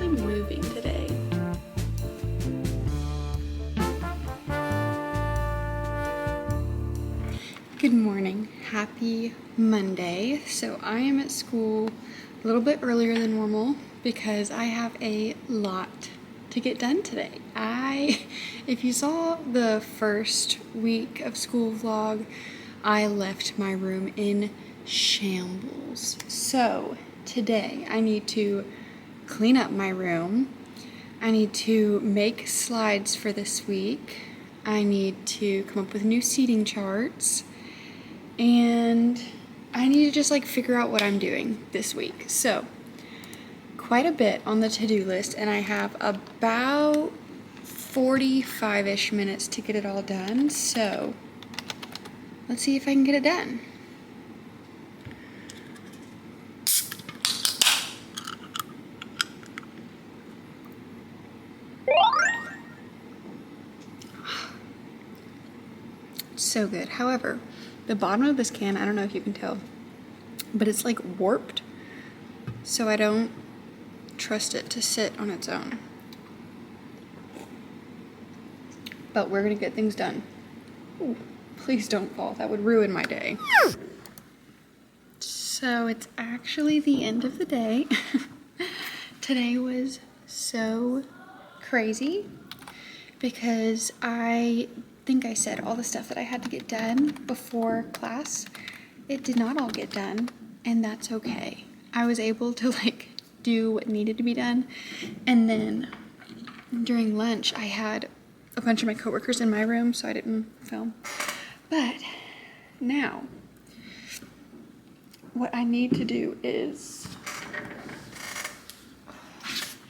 actually moving today. Good morning. Happy Monday. So I am at school a little bit earlier than normal because I have a lot to get done today. If you saw the first week of school vlog, I left my room in shambles. So today I need to clean up my room. I need to make slides for this week. I need to come up with new seating charts. And I need to just figure out what I'm doing this week. So quite a bit on the to-do list, and I have about 45-ish minutes to get it all done. So let's see if I can get it done. So good. However, the bottom of this can, I don't know if you can tell, but it's warped. So I don't trust it to sit on its own. But we're gonna get things done. Ooh, please don't fall. That would ruin my day. So it's actually the end of the day. Today was so crazy because I think I said all the stuff that I had to get done before class. It did not all get done, and that's okay. I was able to do what needed to be done, and then during lunch I had a bunch of my coworkers in my room, so I didn't film. But now what I need to do is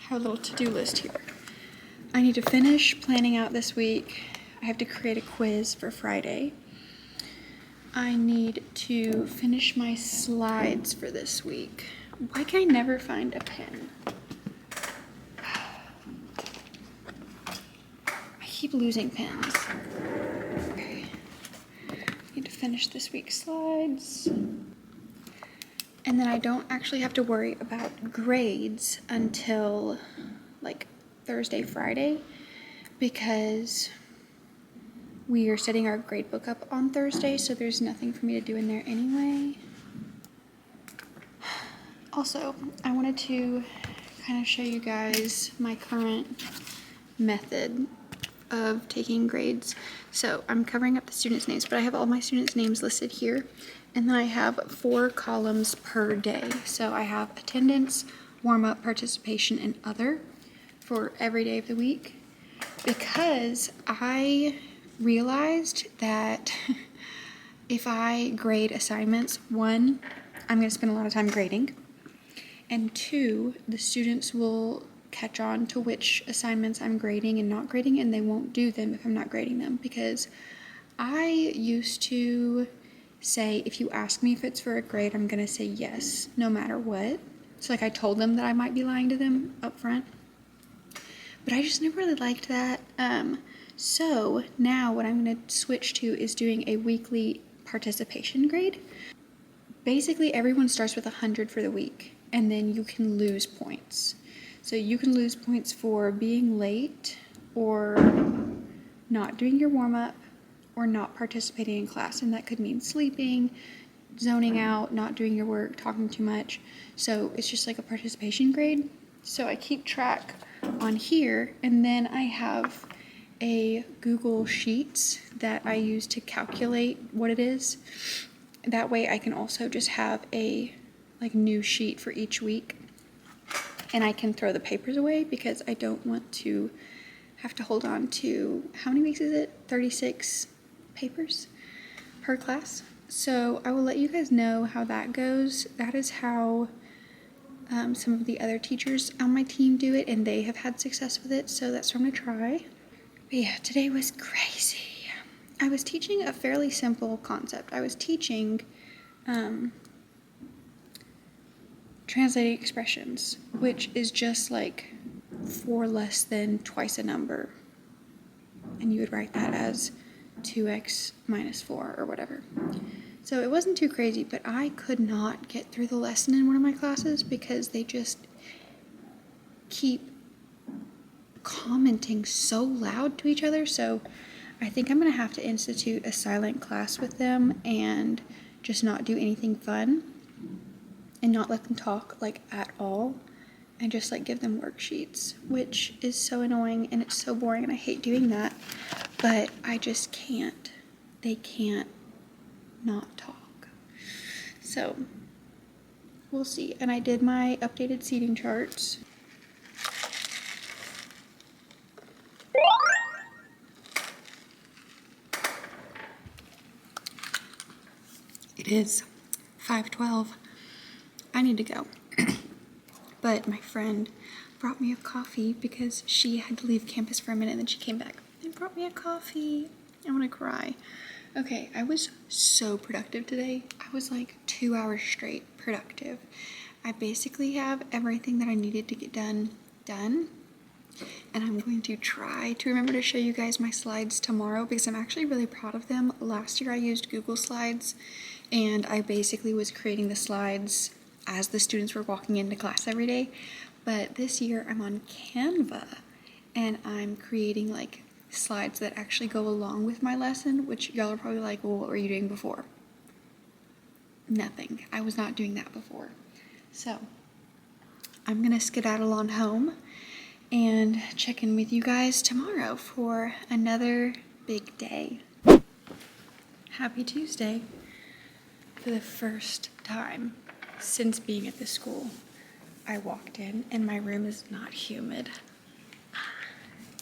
have a little to-do list here. I need to finish planning out this week. I have to create a quiz for Friday. I need to finish my slides for this week. Why can I never find a pen? I keep losing pens. Okay. I need to finish this week's slides. And then I don't actually have to worry about grades until Thursday, Friday, because we are setting our grade book up on Thursday, so there's nothing for me to do in there anyway. Also, I wanted to kind of show you guys my current method of taking grades. So I'm covering up the students' names, but I have all my students' names listed here. And then I have 4 columns per day. So I have attendance, warm-up, participation, and other for every day of the week, because I realized that if I grade assignments, 1, I'm going to spend a lot of time grading, and 2, the students will catch on to which assignments I'm grading and not grading, and they won't do them if I'm not grading them, because I used to say, if you ask me if it's for a grade, I'm going to say yes, no matter what. So I told them that I might be lying to them up front, but I just never really liked that. So now what I'm going to switch to is doing a weekly participation grade. Basically, everyone starts with 100 for the week, and then you can lose points. So you can lose points for being late, or not doing your warm-up, or not participating in class. And that could mean sleeping, zoning out, not doing your work, talking too much. So it's just a participation grade. So I keep track on here, and then I have a Google Sheets that I use to calculate what it is. That way I can also just have a new sheet for each week, and I can throw the papers away because I don't want to have to hold on to, how many weeks is it? 36 papers per class. So I will let you guys know how that goes. That is how some of the other teachers on my team do it, and they have had success with it, so that's what I'm gonna try. But yeah, today was crazy. I was teaching a fairly simple concept. I was teaching translating expressions, which is just 4 less than twice a number, and you would write that as 2x minus 4 or whatever. So it wasn't too crazy, but I could not get through the lesson in one of my classes because they just keep commenting so loud to each other. So I think I'm going to have to institute a silent class with them and just not do anything fun and not let them talk like at all, and just like give them worksheets, which is so annoying and it's so boring and I hate doing that, but I just can't. They can't not talk. So we'll see. And I did my updated seating charts. It is 5:12. I need to go. But my friend brought me a coffee because she had to leave campus for a minute and then she came back and brought me a coffee. I want to cry. Okay, I was so productive today. I was like 2 hours straight productive. I basically have everything that I needed to get done. And I'm going to try to remember to show you guys my slides tomorrow because I'm actually really proud of them. Last year I used Google Slides and I basically was creating the slides as the students were walking into class every day. But this year I'm on Canva and I'm creating like slides that actually go along with my lesson, which y'all are probably like, well, what were you doing before? Nothing. I was not doing that before. So I'm gonna skedaddle on home and check in with you guys tomorrow for another big day. Happy Tuesday. For the first time since being at this school, I walked in and my room is not humid.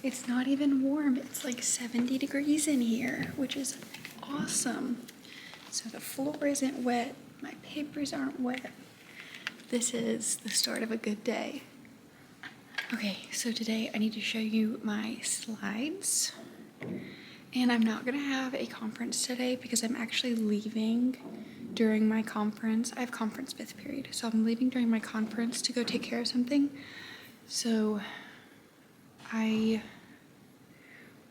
It's not even warm. It's like 70 degrees in here, which is awesome. So the floor isn't wet. My papers aren't wet. This is the start of a good day. Okay, so today I need to show you my slides. And I'm not gonna have a conference today because I'm actually leaving during my conference. I have conference 5th period, so I'm leaving during my conference to go take care of something. So I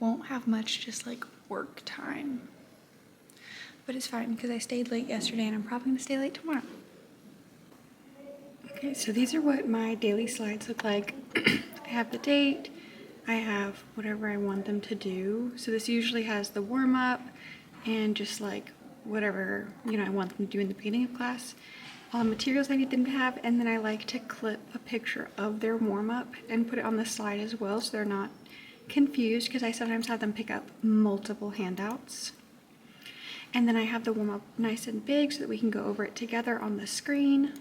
won't have much just like work time. But it's fine because I stayed late yesterday and I'm probably gonna stay late tomorrow. Okay, so these are what my daily slides look like. I have the date, I have whatever I want them to do. So this usually has the warm up and just like whatever, I want them to do in the beginning of class. All the materials I need them to have, and then I like to clip a picture of their warm up and put it on the slide as well so they're not confused, because I sometimes have them pick up multiple handouts. And then I have the warm up nice and big so that we can go over it together on the screen.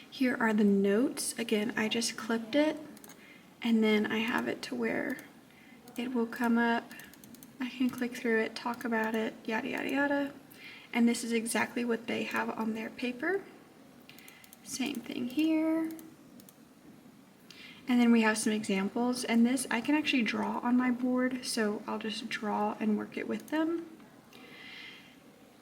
Here are the notes. Again, I just clipped it and then I have it to where it will come up. I can click through it, talk about it, yada, yada, yada. And this is exactly what they have on their paper. Same thing here. And then we have some examples, and this I can actually draw on my board, so I'll just draw and work it with them.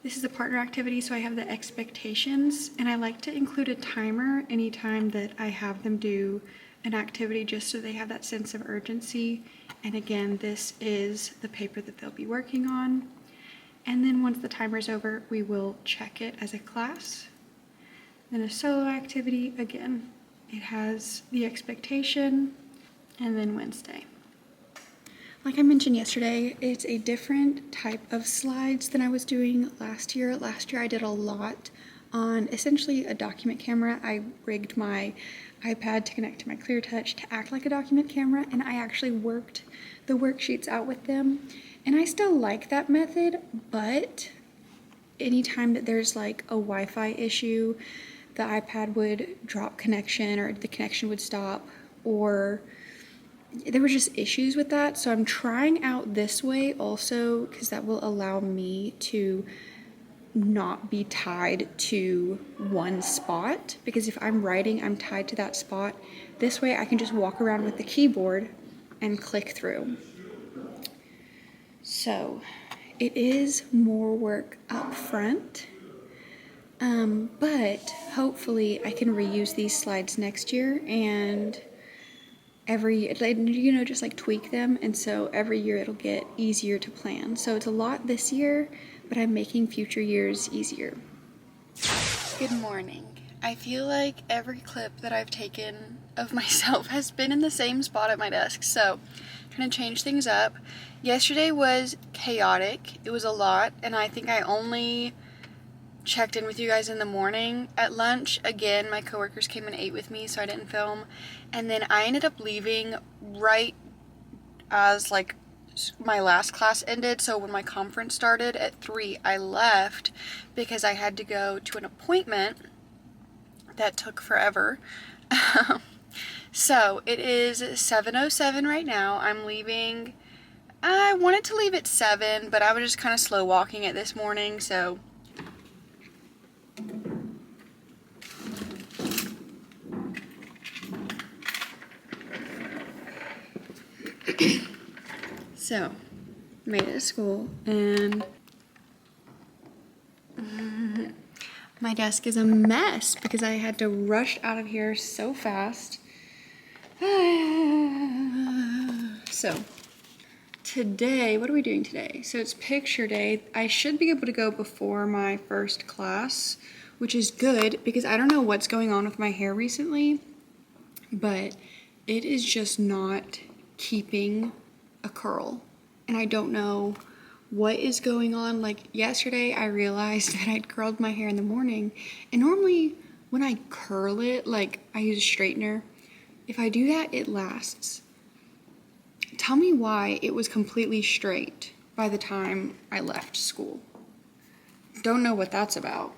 This is a partner activity, so I have the expectations, and I like to include a timer anytime that I have them do an activity just so they have that sense of urgency. And again, this is the paper that they'll be working on. And then once the timer's over, we will check it as a class. Then a solo activity, again, it has the expectation, and then Wednesday. Like I mentioned yesterday, it's a different type of slides than I was doing last year. Last year I did a lot on essentially a document camera. I rigged my iPad to connect to my ClearTouch to act like a document camera, and I actually worked the worksheets out with them. And I still like that method, but anytime that there's like a Wi-Fi issue, the iPad would drop connection or the connection would stop, or there were just issues with that. So I'm trying out this way also because that will allow me to not be tied to one spot, because if I'm writing, I'm tied to that spot. This way I can just walk around with the keyboard and click through. So it is more work up front, but hopefully I can reuse these slides next year and just like tweak them, and so every year it'll get easier to plan. So it's a lot this year, but I'm making future years easier. Good morning. I feel like every clip that I've taken of myself has been in the same spot at my desk, so I'm trying to change things up. Yesterday was chaotic. It was a lot, and I think I only checked in with you guys in the morning. At lunch, again, my coworkers came and ate with me, so I didn't film. And then I ended up leaving right as like my last class ended, so when my conference started at 3, I left because I had to go to an appointment that took forever. So it is 7:07 right now. I'm leaving. I wanted to leave at 7, but I was just kind of slow walking it this morning, so so made it to school, and my desk is a mess because I had to rush out of here so fast. So today, what are we doing today? So it's picture day. I should be able to go before my first class, which is good because I don't know what's going on with my hair recently, but it is just not keeping a curl. And I don't know what is going on. Like yesterday, I realized that I'd curled my hair in the morning, and normally when I curl it, like I use a straightener, if I do that, it lasts. Tell me why it was completely straight by the time I left school. Don't know what that's about.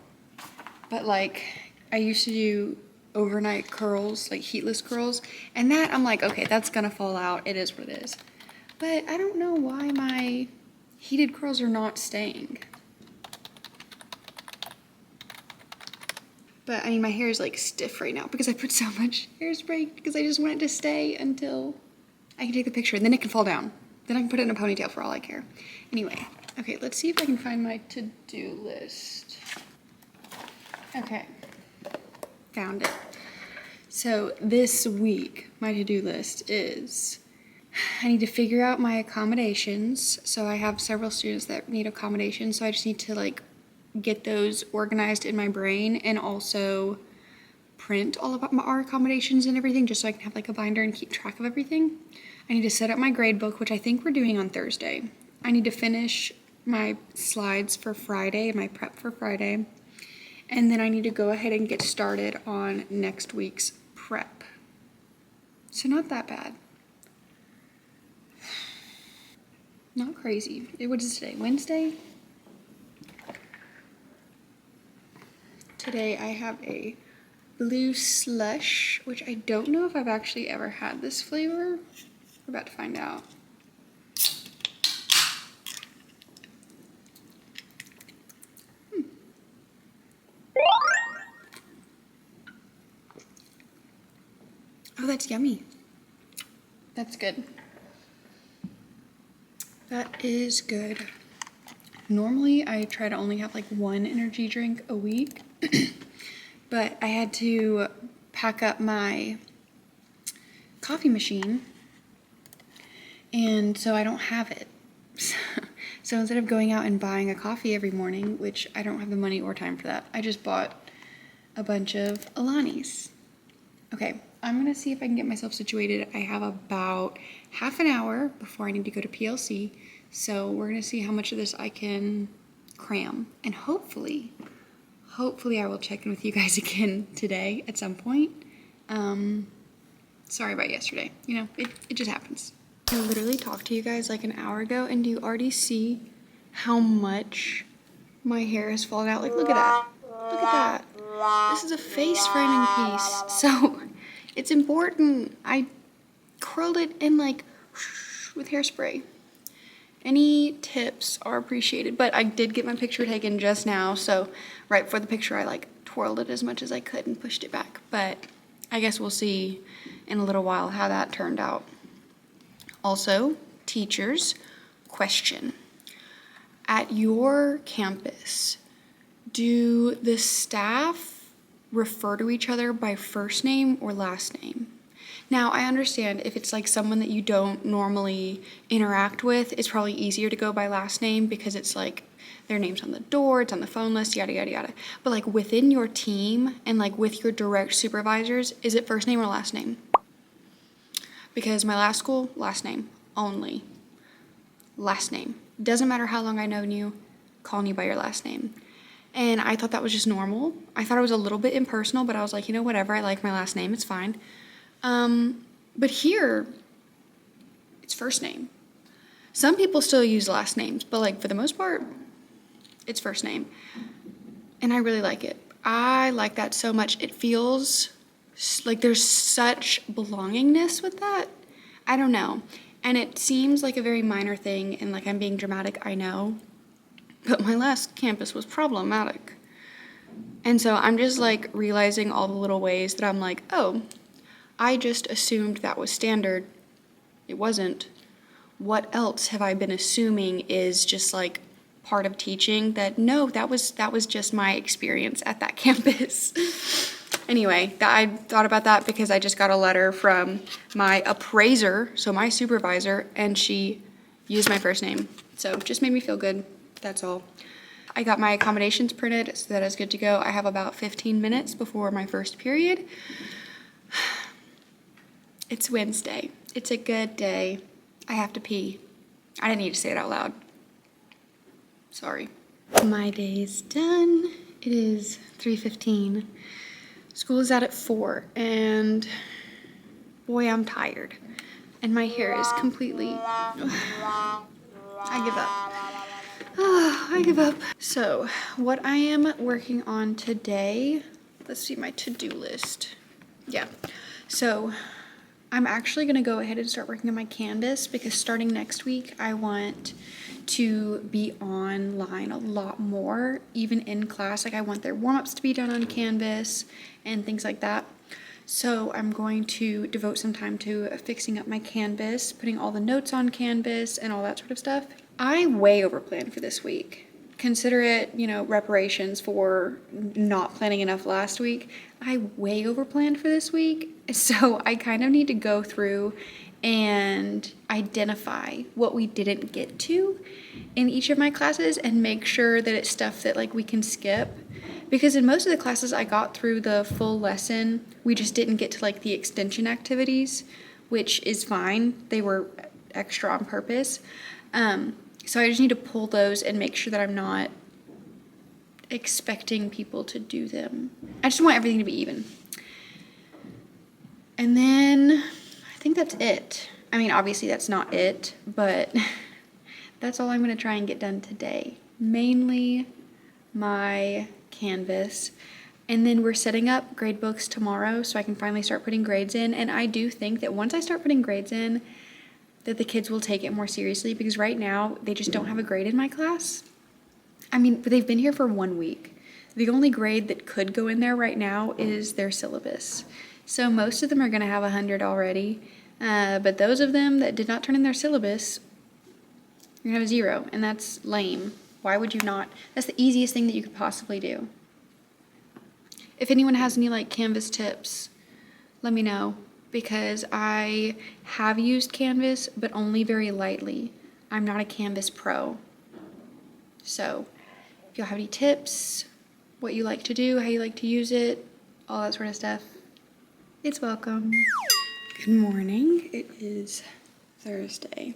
But like, I used to do overnight curls, like heatless curls, and that I'm like, okay, that's gonna fall out. It is what it is. But I don't know why my heated curls are not staying. But I mean, my hair is like stiff right now because I put so much hairspray because I just want it to stay until I can take the picture, and then it can fall down. Then I can put it in a ponytail for all I care. Anyway, okay, let's see if I can find my to-do list. Okay, found it. So this week, my to-do list is, I need to figure out my accommodations. So I have several students that need accommodations, so I just need to like get those organized in my brain, and also print all of our accommodations and everything just so I can have like a binder and keep track of everything. I need to set up my grade book, which I think we're doing on Thursday. I need to finish my slides for Friday, my prep for Friday. And then I need to go ahead and get started on next week's prep. So not that bad. Not crazy. What is today? Wednesday? Today I have a blue slush, which I don't know if I've actually ever had this flavor. We're about to find out. Oh, that's yummy. That's good. That is good. Normally, I try to only have like one energy drink a week, but I had to pack up my coffee machine, and so I don't have it. So instead of going out and buying a coffee every morning, which I don't have the money or time for that, I just bought a bunch of Alani's. Okay, I'm gonna see if I can get myself situated. I have about half an hour before I need to go to PLC, so we're gonna see how much of this I can cram, and hopefully I will check in with you guys again today at some point. Sorry about yesterday, you know, it just happens. I literally talked to you guys like an hour ago, and do you already see how much my hair has fallen out? Like, look at that. Look at that. This is a face framing piece, so it's important. I curled it in like with hairspray. Any tips are appreciated, but I did get my picture taken just now, so right before the picture I like twirled it as much as I could and pushed it back, but I guess we'll see in a little while how that turned out. Also, teachers, question. At your campus, do the staff refer to each other by first name or last name? Now, I understand if it's like someone that you don't normally interact with, it's probably easier to go by last name because it's like their name's on the door, it's on the phone list, yada, yada, yada. But like within your team and like with your direct supervisors, is it first name or last name? Because my last school, last name only. Last name. Doesn't matter how long I've known you, calling you by your last name. And I thought that was just normal. I thought it was a little bit impersonal, but I was like, you know, whatever, I like my last name, it's fine. But here, it's first name. Some people still use last names, but like for the most part, it's first name. And I really like it. I like that so much. It feels like there's such belongingness with that. I don't know. And it seems like a very minor thing, and like I'm being dramatic, I know. But my last campus was problematic. And so I'm just like realizing all the little ways that I'm like, oh, I just assumed that was standard. It wasn't. What else have I been assuming is just like part of teaching? That no, that was just my experience at that campus. Anyway, I thought about that because I just got a letter from my appraiser, so my supervisor, and she used my first name. So it just made me feel good. That's all. I got my accommodations printed, so that is good to go. I have about 15 minutes before my first period. It's Wednesday. It's a good day. I have to pee. I didn't need to say it out loud. Sorry. My day's done. It is 3:15. School is out at 4, and boy, I'm tired. And my hair is completely... I give up. I give up. So, what I am working on today... Let's see my to-do list. Yeah. So... I'm actually going to go ahead and start working on my Canvas because starting next week, I want to be online a lot more, even in class. Like I want their warm-ups to be done on Canvas and things like that. So I'm going to devote some time to fixing up my Canvas, putting all the notes on Canvas and all that sort of stuff. I way overplanned for this week. Consider it, you know, reparations for not planning enough last week. I way overplanned for this week. So I kind of need to go through and identify what we didn't get to in each of my classes and make sure that it's stuff that like we can skip. Because in most of the classes I got through the full lesson, we just didn't get to like the extension activities, which is fine. They were extra on purpose. So I just need to pull those and make sure that I'm not expecting people to do them. I just want everything to be even. And then I think that's it. I mean, obviously that's not it, but that's all I'm going to try and get done today. Mainly my Canvas. And then we're setting up grade books tomorrow so I can finally start putting grades in. And I do think that once I start putting grades in, that the kids will take it more seriously because right now they just don't have a grade in my class. I mean, but they've been here for 1 week. The only grade that could go in there right now is their syllabus. So most of them are going to have 100 already. But those of them that did not turn in their syllabus, you're going to have a 0, and that's lame. Why would you not? That's the easiest thing that you could possibly do. If anyone has any like Canvas tips, let me know. Because I have used Canvas, but only very lightly. I'm not a Canvas pro. So, if y'all have any tips, what you like to do, how you like to use it, all that sort of stuff, it's welcome. Good morning. It is Thursday.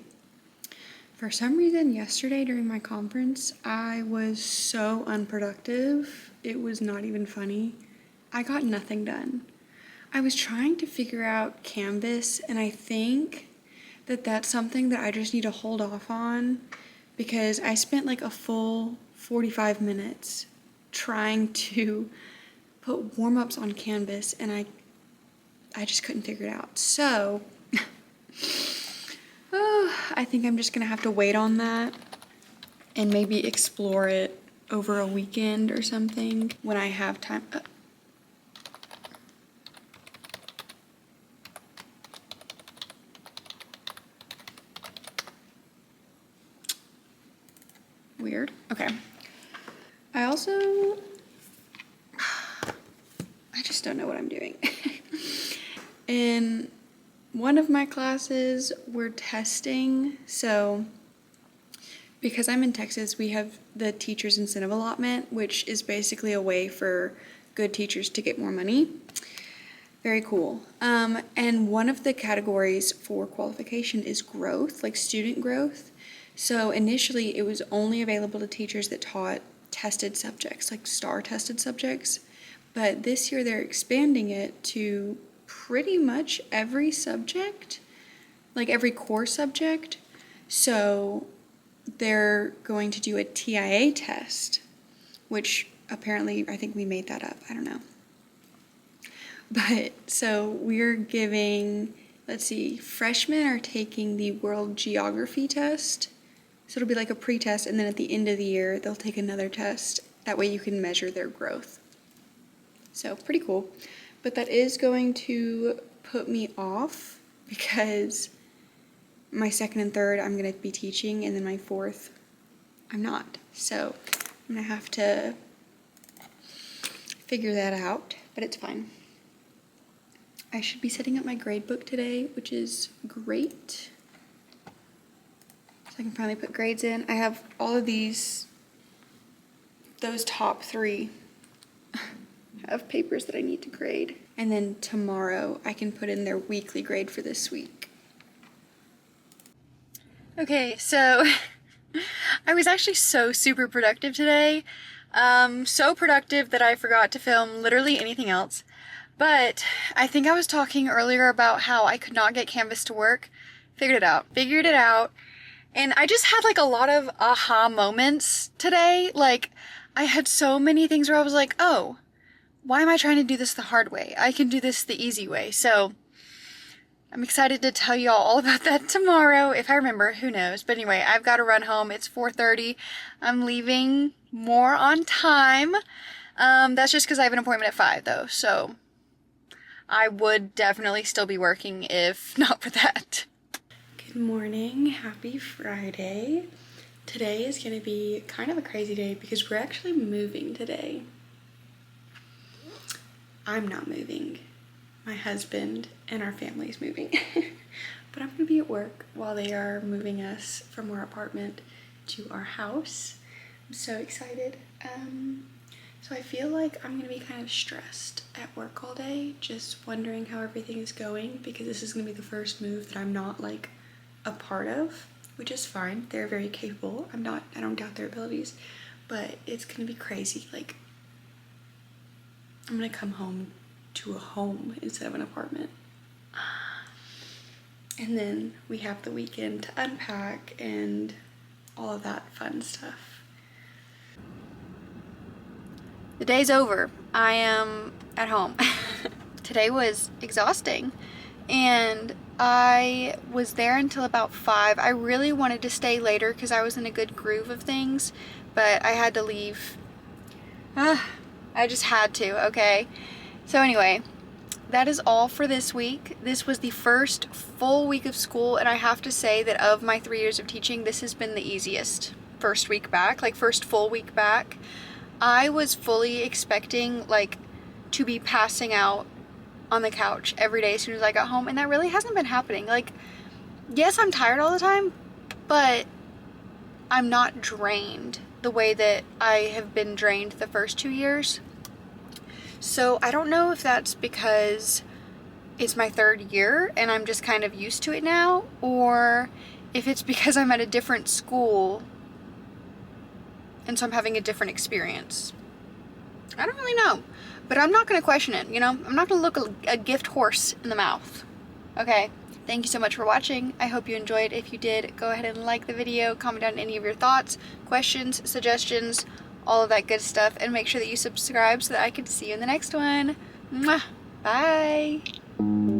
For some reason, yesterday during my conference, I was so unproductive. It was not even funny. I got nothing done. I was trying to figure out Canvas, and I think that that's something that I just need to hold off on because I spent like a full 45 minutes trying to put warm-ups on Canvas, and I just couldn't figure it out. So, I think I'm just going to have to wait on that and maybe explore it over a weekend or something when I have time. Weird. Okay. I just don't know what I'm doing. And one of my classes we're testing, so because I'm in Texas, we have the teacher's incentive allotment, which is basically a way for good teachers to get more money. Very cool. And one of the categories for qualification is growth, like student growth. So initially it was only available to teachers that taught tested subjects, like STAR tested subjects. But this year they're expanding it to pretty much every subject, like every core subject. So they're going to do a TIA test, which apparently, I think we made that up, I don't know. But so we're giving, let's see, freshmen are taking the world geography test. So it'll be like a pre-test, and then at the end of the year, they'll take another test. That way you can measure their growth. So pretty cool. But that is going to put me off because my second and third I'm going to be teaching, and then my fourth I'm not. So I'm going to have to figure that out, but it's fine. I should be setting up my grade book today, which is great. So I can finally put grades in. I have all of those top 3 of papers that I need to grade. And then tomorrow I can put in their weekly grade for this week. Okay, so I was actually so super productive today. So productive that I forgot to film literally anything else. But I think I was talking earlier about how I could not get Canvas to work. Figured it out. And I just had like a lot of aha moments today. Like I had so many things where I was like, oh, why am I trying to do this the hard way? I can do this the easy way. So I'm excited to tell you all about that tomorrow. If I remember, who knows? But anyway, I've got to run home. It's 4:30. I'm leaving more on time. That's just because I have an appointment at 5 though. So I would definitely still be working if not for that. Good morning, happy Friday. Today is gonna be kind of a crazy day because we're actually moving today. I'm not moving. My husband and our family's moving. But I'm gonna be at work while they are moving us from our apartment to our house. I'm so excited. So I feel like I'm gonna be kind of stressed at work all day, just wondering how everything is going because this is gonna be the first move that I'm not like a part of, which is fine. They're very capable. I don't doubt their abilities, but it's gonna be crazy. Like I'm gonna come home to a home instead of an apartment. And then we have the weekend to unpack and all of that fun stuff. The day's over. I am at home. Today was exhausting and I was there until about 5. I really wanted to stay later because I was in a good groove of things, but I had to leave. I just had to, okay? So anyway, that is all for this week. This was the first full week of school, and I have to say that of my 3 years of teaching, this has been the easiest first week back, like first full week back. I was fully expecting like to be passing out on the couch every day as soon as I got home, and that really hasn't been happening. Like, yes, I'm tired all the time, but I'm not drained the way that I have been drained the first 2 years. So I don't know if that's because it's my 3rd year and I'm just kind of used to it now, or if it's because I'm at a different school and so I'm having a different experience. I don't really know, but I'm not going to question it, you know? I'm not going to look a gift horse in the mouth. Okay, thank you so much for watching. I hope you enjoyed. If you did, go ahead and like the video, comment down any of your thoughts, questions, suggestions, all of that good stuff, and make sure that you subscribe so that I can see you in the next one. Mwah! Bye!